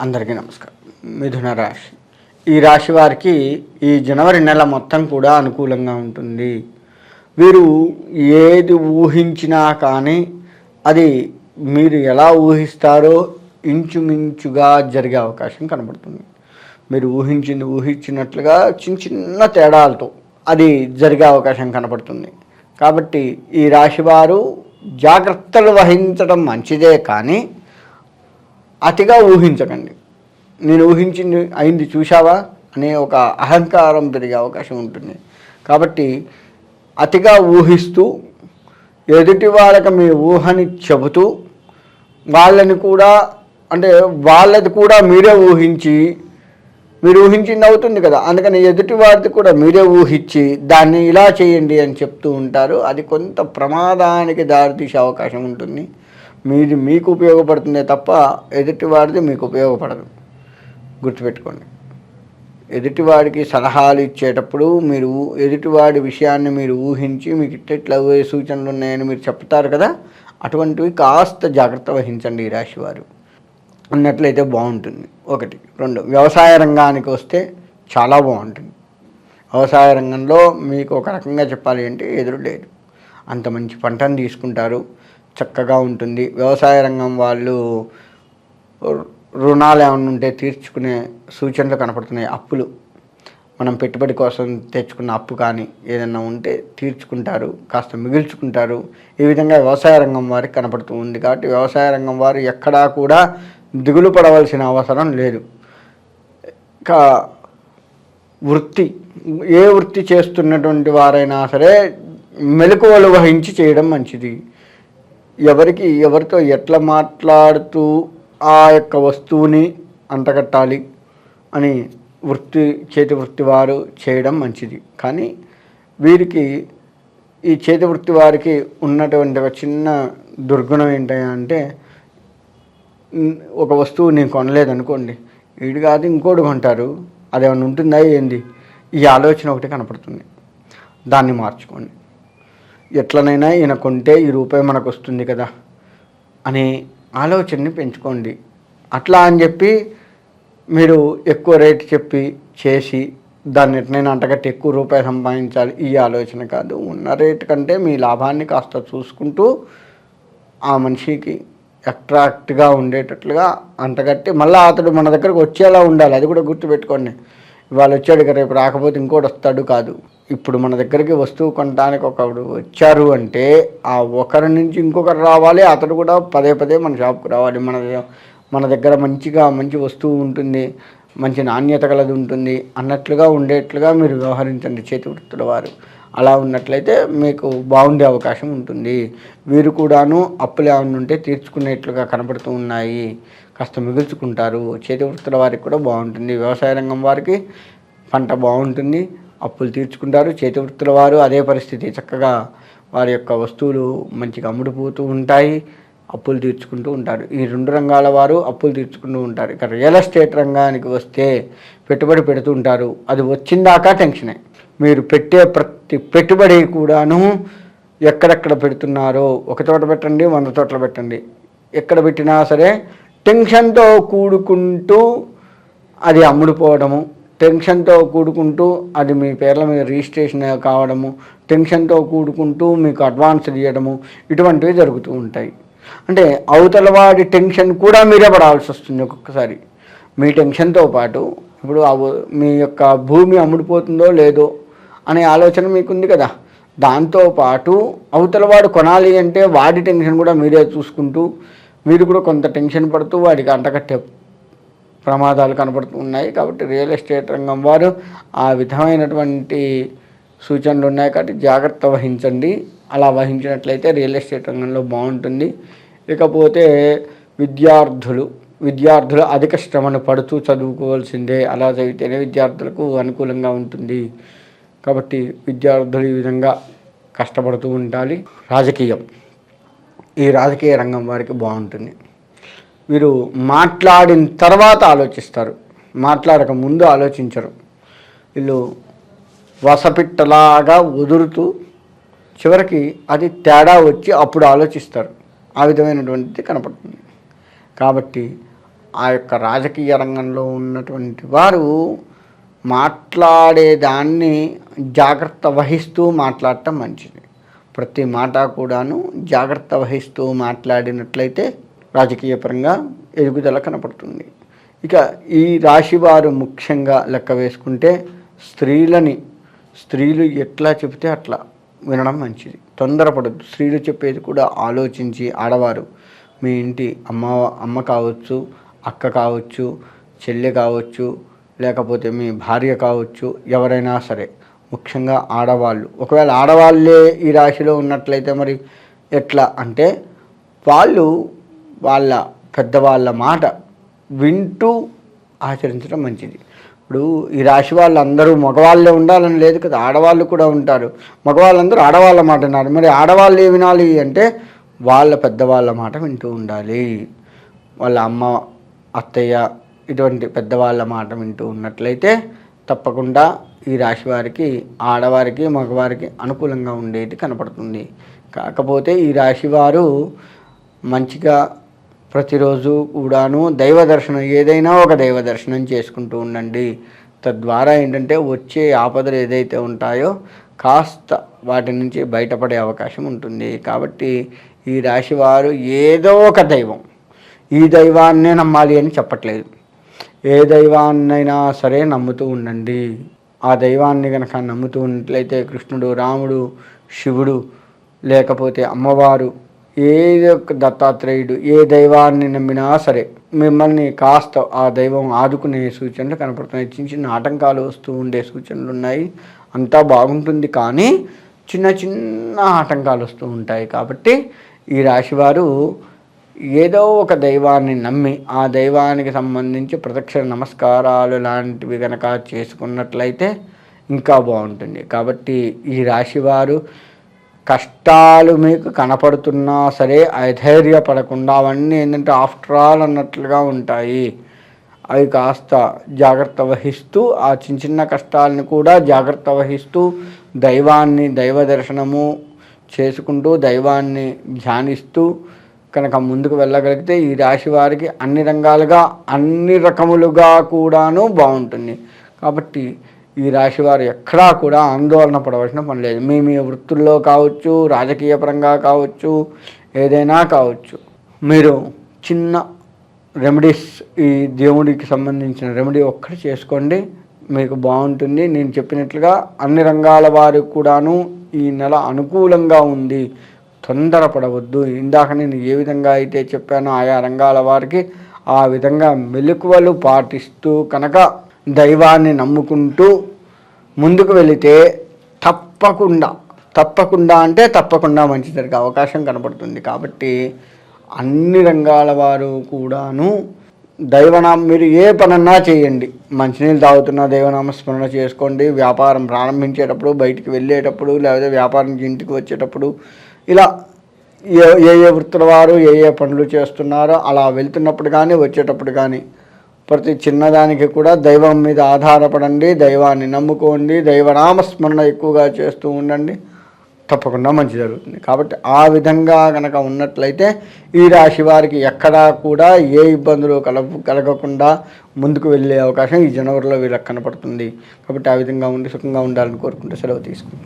అందరికీ నమస్కారం. మిథున రాశి. ఈ రాశి వారికి ఈ జనవరి నెల మొత్తం కూడా అనుకూలంగా ఉంటుంది. వీరు ఏది ఊహించినా కానీ అది మీరు ఎలా ఊహిస్తారో ఇంచుమించుగా జరిగే అవకాశం కనబడుతుంది. మీరు ఊహించినట్లుగా చిన్న తేడాలతో అది జరిగే అవకాశం కనబడుతుంది. కాబట్టి ఈ రాశి వారు జాగ్రత్తలు వహించడం మంచిదే, కానీ అతిగా ఊహించకండి. నేను ఊహించింది అయింది చూశావా అనే ఒక అహంకారం పెరిగే అవకాశం ఉంటుంది. కాబట్టి అతిగా ఊహిస్తూ ఎదుటి వాళ్ళకి మీ ఊహని చెబుతూ వాళ్ళని కూడా వాళ్ళది కూడా మీరే ఊహించి మీరు ఊహించింది అవుతుంది కదా, అందుకని ఎదుటి వారిది కూడా మీరే ఊహించి దాన్ని ఇలా చేయండి అని చెప్తూ ఉంటారు. అది కొంత ప్రమాదానికి దారితీసే అవకాశం ఉంటుంది. మీది మీకు ఉపయోగపడుతుందే తప్ప ఎదుటివాడిది మీకు ఉపయోగపడదు. గుర్తుపెట్టుకోండి. ఎదుటివాడికి సలహాలు ఇచ్చేటప్పుడు మీరు ఎదుటివాడి విషయాన్ని మీరు ఊహించి మీకు ఇట్లా సూచనలు ఉన్నాయని మీరు చెప్తారు కదా, అటువంటివి కాస్త జాగ్రత్త వహించండి ఈ రాశివారు అన్నట్లయితే బాగుంటుంది. 1. 2, వ్యవసాయ రంగానికి వస్తే చాలా బాగుంటుంది. వ్యవసాయ రంగంలో మీకు ఒక రకంగా చెప్పాలి అంటే ఎదురు లేదు. అంత మంచి పంటను తీసుకుంటారు, చక్కగా ఉంటుంది. వ్యవసాయ రంగం వాళ్ళు రుణాలు ఏమైనా ఉంటే తీర్చుకునే సూచనలు కనపడుతున్నాయి. అప్పులు మనం పెట్టుబడి కోసం తెచ్చుకున్న అప్పు కానీ ఏదైనా ఉంటే తీర్చుకుంటారు, కాస్త మిగిల్చుకుంటారు. ఈ విధంగా వ్యవసాయ రంగం వారికి కనపడుతూ ఉంది. కాబట్టి వ్యవసాయ రంగం వారు ఎక్కడా కూడా దిగులు పడవలసిన అవసరం లేదు. ఇంకా ఏ వృత్తి చేస్తున్నటువంటి వారైనా సరే మెలకువలు వహించి చేయడం మంచిది. ఎవరితో ఎట్లా మాట్లాడుతూ ఆ యొక్క వస్తువుని అంటగట్టాలి అని చేతి వృత్తి వారు చేయడం మంచిది. కానీ వీరికి ఈ చేతి వృత్తి వారికి ఉన్నటువంటి ఒక చిన్న దుర్గుణం ఏంటంటే, ఒక వస్తువు నేను కొనలేదనుకోండి, వీడు కాదు ఇంకోటి కొంటారు, అదేమన్నా ఉంటుందా ఏంది, ఈ ఆలోచన ఒకటి కనపడుతుంది. దాన్ని మార్చుకోండి. ఎట్లనైనా ఈయన కొంటే ఈ రూపాయి మనకు వస్తుంది కదా అనే ఆలోచనని పెంచుకోండి. అట్లా అని చెప్పి మీరు ఎక్కువ రేటు చెప్పి చేసి దాన్ని ఎట్లయినా అంటగట్టి ఎక్కువ రూపాయి సంపాదించాలి, ఈ ఆలోచన కాదు. ఉన్న రేటు కంటే మీ లాభాన్ని కాస్త చూసుకుంటూ ఆ మనిషికి అట్రాక్ట్గా ఉండేటట్లుగా అంటగట్టి మళ్ళీ అతడు మన దగ్గరకు వచ్చేలా ఉండాలి. అది కూడా గుర్తుపెట్టుకోండి. ఇవాళ వచ్చాడు కదా, రేపు రాకపోతే ఇంకోటి వస్తాడు కాదు. ఇప్పుడు మన దగ్గరికి వస్తువు కొనడానికి ఒకడు వచ్చారు అంటే ఆ ఒకరి నుంచి ఇంకొకరు రావాలి, అతడు కూడా పదే మన షాప్కి రావాలి. మన దగ్గర మంచి వస్తువు ఉంటుంది, మంచి నాణ్యత కలది ఉంటుంది అన్నట్లుగా ఉండేట్లుగా మీరు వ్యవహరించండి చేతి వృత్తుల వారు. అలా ఉన్నట్లయితే మీకు బాగుండే అవకాశం ఉంటుంది. వీరు కూడాను అప్పులు ఏమైనా ఉంటే తీర్చుకునేట్లుగా కనబడుతూ ఉన్నాయి, కాస్త మిగుల్చుకుంటారు. చేతి వృత్తుల వారికి కూడా బాగుంటుంది. వ్యవసాయ రంగం వారికి పంట బాగుంటుంది, అప్పులు తీర్చుకుంటారు. చేతి వృత్తుల వారు అదే పరిస్థితి, చక్కగా వారి యొక్క వస్తువులు మంచిగా అమ్ముడుపోతూ ఉంటాయి, అప్పులు తీర్చుకుంటూ ఉంటారు. ఈ 2 రంగాల వారు అప్పులు తీర్చుకుంటూ ఉంటారు. ఇక రియల్ ఎస్టేట్ రంగానికి వస్తే పెట్టుబడి పెడుతూ ఉంటారు. అది వచ్చిందాకా టెన్షనే. మీరు పెట్టే ప్రతి పెట్టుబడి కూడాను ఎక్కడెక్కడ పెడుతున్నారో, ఒక చోట పెట్టండి, 100 చోట్ల పెట్టండి, ఎక్కడ పెట్టినా సరే టెన్షన్తో కూడుకుంటూ అది అమ్ముడుపోవడము, టెన్షన్తో కూడుకుంటూ అది మీ పేర్ల మీద రిజిస్ట్రేషన్ కావడము, టెన్షన్తో కూడుకుంటూ మీకు అడ్వాన్స్ ఇవ్వడము, ఇటువంటివి జరుగుతూ ఉంటాయి. అంటే అవతల వాడి టెన్షన్ కూడా మీరే పడాల్సి వస్తుంది ఒక్కొక్కసారి. మీ టెన్షన్తో పాటు ఇప్పుడు మీ యొక్క భూమి అమ్ముడిపోతుందో లేదో అనే ఆలోచన మీకుంది కదా, దాంతోపాటు అవతల వాడు కొనాలి అంటే వాడి టెన్షన్ కూడా మీరే చూసుకుంటూ మీరు కూడా కొంత టెన్షన్ పడుతూ వాడికి అంటకట్టే ప్రమాదాలు కనబడుతూ ఉన్నాయి. కాబట్టి రియల్ ఎస్టేట్ రంగం వారు ఆ విధమైనటువంటి సూచనలు ఉన్నాయి. కాబట్టి జాగ్రత్త వహించండి. అలా వహించినట్లయితే రియల్ ఎస్టేట్ రంగంలో బాగుంటుంది. ఇకపోతే విద్యార్థులు అధిక శ్రమను పడుతూ చదువుకోవాల్సిందే. అలా చదివితేనే విద్యార్థులకు అనుకూలంగా ఉంటుంది. కాబట్టి విద్యార్థులు ఈ విధంగా కష్టపడుతూ ఉండాలి. ఈ రాజకీయ రంగం వారికి బాగుంటుంది. వీరు మాట్లాడిన తర్వాత ఆలోచిస్తారు, మాట్లాడక ముందు ఆలోచించరు. వీళ్ళు వసపిట్టలాగా వదులుతూ చివరికి అది తేడా వచ్చి అప్పుడు ఆలోచిస్తారు. ఆ విధమైనటువంటిది కనపడుతుంది. కాబట్టి ఆ యొక్క రాజకీయ రంగంలో ఉన్నటువంటి వారు మాట్లాడేదాన్ని జాగ్రత్త వహిస్తూ మాట్లాడటం మంచిది. ప్రతి మాట కూడాను జాగ్రత్త వహిస్తూ మాట్లాడినట్లయితే రాజకీయపరంగా ఎదుగుదల కనపడుతుంది. ఇక ఈ రాశివారు ముఖ్యంగా లెక్క వేసుకుంటే స్త్రీలు ఎట్లా చెబితే అట్లా వినడం మంచిది. తొందరపడద్దు. స్త్రీలు చెప్పేది కూడా ఆలోచించి, ఆడవారు మీ ఇంటి అమ్మ కావచ్చు, అక్క కావచ్చు, చెల్లె కావచ్చు, లేకపోతే మీ భార్య కావచ్చు, ఎవరైనా సరే, ముఖ్యంగా ఆడవాళ్ళు. ఒకవేళ ఆడవాళ్ళే ఈ రాశిలో ఉన్నట్లయితే మరి ఎట్లా అంటే వాళ్ళ పెద్దవాళ్ళ మాట వింటూ ఆచరించడం మంచిది. ఇప్పుడు ఈ రాశి వాళ్ళందరూ మగవాళ్ళే ఉండాలని లేదు కదా, ఆడవాళ్ళు కూడా ఉంటారు. మగవాళ్ళందరూ ఆడవాళ్ళ మాట విన్నారు. మరి ఆడవాళ్ళు ఏ వినాలి అంటే వాళ్ళ పెద్దవాళ్ళ మాట వింటూ ఉండాలి. వాళ్ళ అమ్మ, అత్తయ్య ఇటువంటి పెద్దవాళ్ళ మాట వింటూ ఉన్నట్లయితే తప్పకుండా ఈ రాశి వారికి, ఆడవారికి, మగవారికి అనుకూలంగా ఉండేది కనపడుతుంది. కాకపోతే ఈ రాశివారు మంచిగా ప్రతిరోజు కూడాను దైవ దర్శనం, ఏదైనా ఒక దైవ దర్శనం చేసుకుంటూ ఉండండి. తద్వారా ఏంటంటే వచ్చే ఆపదలు ఏదైతే ఉంటాయో కాస్త వాటి నుంచి బయటపడే అవకాశం ఉంటుంది. కాబట్టి ఈ రాశివారు ఏదో ఒక దైవం, ఈ దైవాన్నే నమ్మాలి అని చెప్పట్లేదు, ఏ దైవాన్నైనా సరే నమ్ముతూ ఉండండి. ఆ దైవాన్ని కనుక నమ్ముతూ ఉన్నట్లయితే కృష్ణుడు, రాముడు, శివుడు, లేకపోతే అమ్మవారు, దత్తాత్రేయుడు, ఏ దైవాన్ని నమ్మినా సరే మిమ్మల్ని కాస్త ఆ దైవం ఆదుకునే సూచనలు కనపడుతున్నాయి. చిన్న చిన్న ఆటంకాలు వస్తూ ఉండే సూచనలు ఉన్నాయి. అంతా బాగుంటుంది, కానీ చిన్న చిన్న ఆటంకాలు వస్తూ ఉంటాయి. కాబట్టి ఈ రాశివారు ఏదో ఒక దైవాన్ని నమ్మి ఆ దైవానికి సంబంధించి ప్రదక్షిణ నమస్కారాలు లాంటివి కనుక చేసుకున్నట్లయితే ఇంకా బాగుంటుంది. కాబట్టి ఈ రాశివారు కష్టాలు మీకు కనపడుతున్నా సరే అధైర్యపడకుండా, అవన్నీ ఏంటంటే ఆఫ్టర్ ఆల్ అన్నట్లుగా ఉంటాయి. అవి కాస్త జాగ్రత్త వహిస్తూ, ఆ చిన్న చిన్న కష్టాలను కూడా జాగ్రత్త వహిస్తూ దైవ దర్శనము చేసుకుంటూ, దైవాన్ని ధ్యానిస్తూ కనుక ముందుకు వెళ్ళగలిగితే ఈ రాశి వారికి అన్ని రకములుగా కూడాను బాగుంటుంది. కాబట్టి ఈ రాశి వారు ఎక్కడా కూడా ఆందోళన పడవలసిన పని లేదు. మీ వృత్తుల్లో కావచ్చు, రాజకీయ పరంగా కావచ్చు, ఏదైనా కావచ్చు, మీరు చిన్న రెమెడీస్, ఈ దేవుడికి సంబంధించిన రెమెడీ ఒక్కటి చేసుకోండి, మీకు బాగుంటుంది. నేను చెప్పినట్లుగా అన్ని రంగాల వారికి కూడాను ఈ నెల అనుకూలంగా ఉంది. తొందరపడవద్దు. ఇందాక నేను ఏ విధంగా అయితే చెప్పానో ఆయా రంగాల వారికి ఆ విధంగా మెలకువలు పాటిస్తూ కనుక దైవాన్ని నమ్ముకుంటూ ముందుకు వెళితే తప్పకుండా మంచి జరిగే అవకాశం కనపడుతుంది. కాబట్టి అన్ని రంగాల వారు కూడాను మీరు ఏ పనన్నా చేయండి. మంచినీళ్ళు తాగుతున్నా దైవనామ స్మరణ చేసుకోండి. వ్యాపారం ప్రారంభించేటప్పుడు, బయటికి వెళ్ళేటప్పుడు, లేకపోతే వ్యాపారం నుంచి ఇంటికి వచ్చేటప్పుడు, ఇలా ఏ వృత్తుల వారు ఏ పనులు చేస్తున్నారో అలా వెళ్తున్నప్పుడు కానీ వచ్చేటప్పుడు కానీ ప్రతి చిన్నదానికి కూడా దైవం మీద ఆధారపడండి, దైవాన్ని నమ్ముకోండి, దైవనామస్మరణ ఎక్కువగా చేస్తూ ఉండండి. తప్పకుండా మంచి జరుగుతుంది. కాబట్టి ఆ విధంగా కనుక ఉన్నట్లయితే ఈ రాశి వారికి ఎక్కడా కూడా ఏ ఇబ్బందులు కలగకుండా ముందుకు వెళ్ళే అవకాశం ఈ జనవరిలో వీళ్ళకి కనపడుతుంది. కాబట్టి ఆ విధంగా ఉండి సుఖంగా ఉండాలని కోరుకుంటే సెలవు తీసుకుంటాం.